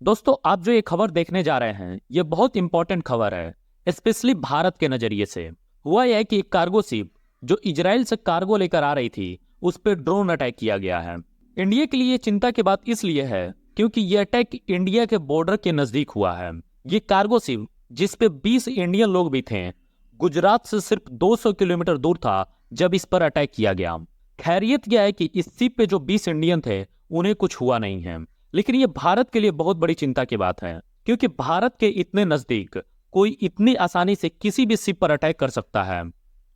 दोस्तों, आप जो ये खबर देखने जा रहे हैं ये बहुत इंपॉर्टेंट खबर है, स्पेशली भारत के नजरिए से। हुआ यह है कि एक कार्गो शिप जो इजराइल से कार्गो लेकर आ रही थी उस पर ड्रोन अटैक किया गया है। इंडिया के लिए चिंता की बात इसलिए है क्योंकि यह अटैक इंडिया के बॉर्डर के नजदीक हुआ है। ये कार्गो शिप जिसपे 20 इंडियन लोग भी थे, गुजरात से सिर्फ 200 किलोमीटर दूर था जब इस पर अटैक किया गया। खैरियत यह है कि इस शिप पे जो 20 इंडियन थे उन्हें कुछ हुआ नहीं है, लेकिन ये भारत के लिए बहुत बड़ी चिंता की बात है क्योंकि भारत के इतने नजदीक कोई इतनी आसानी से किसी भी शिप पर अटैक कर सकता है,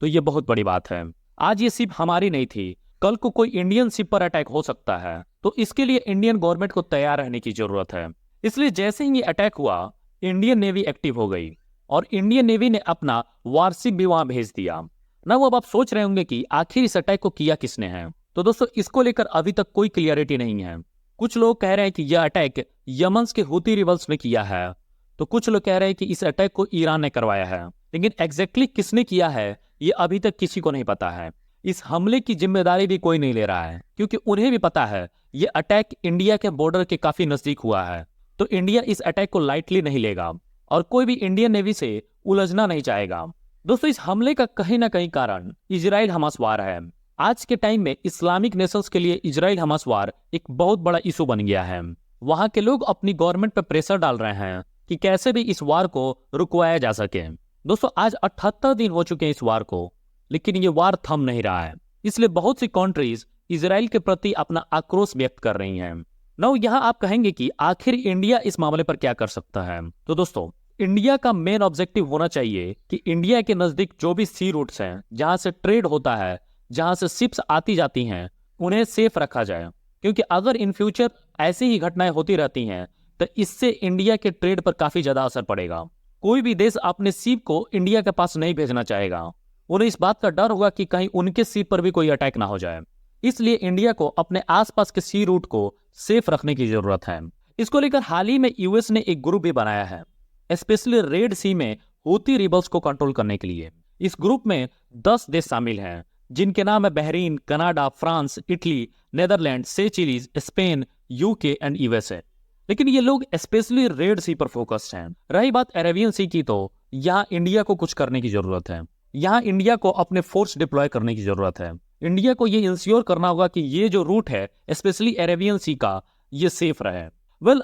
तो ये बहुत बड़ी बात है। आज ये शिप हमारी नहीं थी, कल को कोई इंडियन शिप पर अटैक हो सकता है, तो इसके लिए इंडियन गवर्नमेंट को तैयार रहने की जरूरत है। इसलिए जैसे ही ये अटैक हुआ, इंडियन नेवी एक्टिव हो गई और इंडियन नेवी ने अपना वारशिप भी वहां भेज दिया ना। वो अब आप सोच रहे होंगे कि आखिर इस अटैक को किया किसने है, तो दोस्तों इसको लेकर अभी तक कोई क्लियरिटी नहीं है। कुछ लोग कह रहे हैं कि यह अटैक यमन के हूती रिबल्स ने किया है, तो कुछ लोग कह रहे हैं कि इस अटैक को ईरान ने करवाया है, लेकिन एग्जैक्टली किसने किया है ये अभी तक किसी को नहीं पता है। इस हमले की जिम्मेदारी भी कोई नहीं ले रहा है क्योंकि उन्हें भी पता है ये अटैक इंडिया के बॉर्डर के काफी नजदीक हुआ है, तो इंडिया इस अटैक को लाइटली नहीं लेगा और कोई भी इंडियन नेवी से उलझना नहीं चाहेगा। दोस्तों, इस हमले का कहीं ना कहीं कारण इजराइल हमास वार है। आज के टाइम में इस्लामिक नेशंस के लिए इजराइल हमास वार एक बहुत बड़ा इशू बन गया है। वहां के लोग अपनी गवर्नमेंट पर प्रेशर डाल रहे हैं कि कैसे भी इस वार को रुकवाया जा सके। दोस्तों, आज 78 दिन हो चुके हैं इस वार को, लेकिन ये वार थम नहीं रहा है। इसलिए बहुत सी कंट्रीज इजराइल के प्रति अपना आक्रोश व्यक्त कर रही हैं। नाउ यहाँ आप कहेंगे कि आखिर इंडिया इस मामले पर क्या कर सकता है। तो दोस्तों, इंडिया का मेन ऑब्जेक्टिव होना चाहिए कि इंडिया के नजदीक जो भी सी रूट्स हैं, जहां से ट्रेड होता है, जहां से शिप्स आती जाती हैं, उन्हें सेफ रखा जाए। क्योंकि अगर इन फ्यूचर ऐसी ही घटनाएं होती रहती हैं तो इससे इंडिया के ट्रेड पर काफी ज्यादा असर पड़ेगा। कोई भी देश अपने शिप को इंडिया के पास नहीं भेजना चाहेगा, उन्हें इस बात का डर होगा कि कहीं उनके शिप पर भी कोई अटैक ना हो जाए। इसलिए इंडिया को अपने आसपास के सी रूट को सेफ रखने की जरूरत है। इसको लेकर हाल ही में यूएस ने एक ग्रुप भी बनाया है, स्पेशली रेड सी में हूती रिबल्स को कंट्रोल करने के लिए। इस ग्रुप में 10 देश शामिल हैं, जिनके नाम है Bahrain, Canada, France, Italy, Netherland, Seychelles, Spain, UK and USA. लेकिन ये लोग स्पेशली रेड सी पर फोकस्ड हैं। रही बात अरेबियन सी की, तो यहाँ इंडिया को कुछ करने की जरूरत है। यहाँ इंडिया को अपने फोर्स डिप्लॉय करने की जरूरत है। इंडिया को ये इंश्योर करना होगा कि ये जो रूट है स्पेशली अरेबियन सी का, ये सेफ रहे।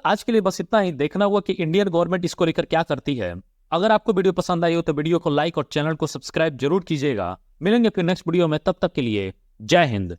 आज के लिए बस इतना ही। देखना होगा कि इंडियन गवर्नमेंट इसको लेकर क्या करती है। अगर आपको वीडियो पसंद आई हो तो वीडियो को लाइक और चैनल को सब्सक्राइब जरूर कीजिएगा। मिलेंगे फिर नेक्स्ट वीडियो में, तब तक के लिए जय हिंद।